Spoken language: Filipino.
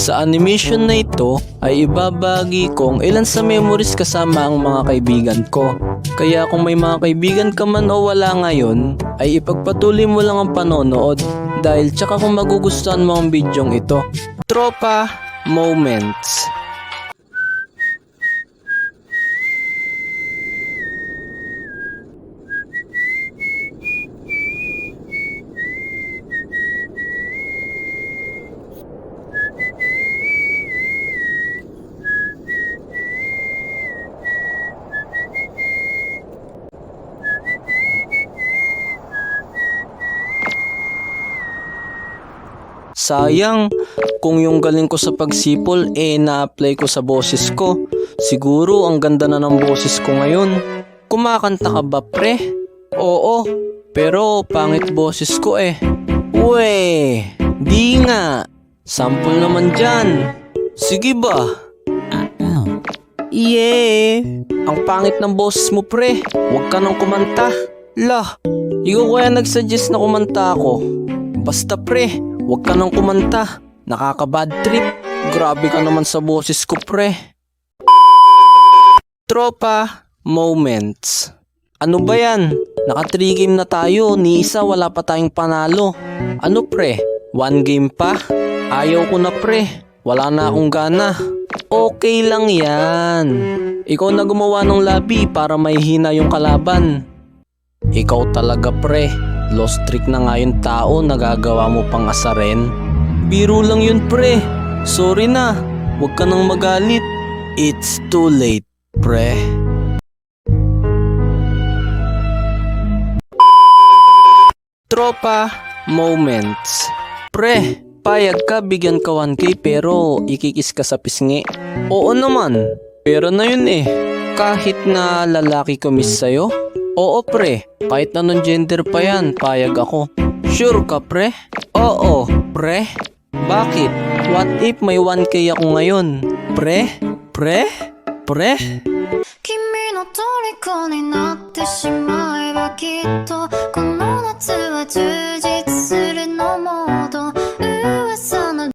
Sa animation na ito ay ibabagi kong ilan sa memories kasama ang mga kaibigan ko. Kaya kung may mga kaibigan ka man o wala ngayon, ay ipagpatuloy mo lang ang panonood dahil tsaka kung magugustuhan mo ang bidyong ito. Tropa Moments. Sayang, kung yung galing ko sa pagsipol na-apply ko sa boses ko. Siguro ang ganda na ng boses ko ngayon. Kumakanta ka ba, pre? Oo, pero pangit boses ko Uwe, di nga. Sample naman dyan. Sige ba? Ang pangit ng boses mo, pre. Huwag ka nang kumanta. Lah, ikaw kaya nagsuggest na kumanta ako. Basta pre, huwag ka nang kumanta. Nakaka-bad trip. Grabe ka naman sa boses ko, pre. Tropa Moments. Ano ba yan? Naka 3 game na tayo. Ni isa wala pa tayong panalo. Ano pre? 1 game pa? Ayaw ko na pre. Wala na akong gana. Okay lang yan. Ikaw na gumawa ng lobby para mahihina yung kalaban. Ikaw talaga pre. Lost trick na nga yung tao, nagagawa mo pang asarin. Biro lang yun pre. Sorry na. Huwag ka nang magalit. It's too late, pre. Tropa Moments. Pre, payag ka bigyan ka 1K pero ikikis ka sa pisngi. Oo naman. Pero na yun Kahit na lalaki ko miss sa'yo. Oo pre, kahit anong gender pa yan, payag ako. Sure ka pre? Oo, pre. Bakit? What if may 1K ako ngayon? Pre? Pre? Pre? 君の虜になってしまえばきっとこの夏は充実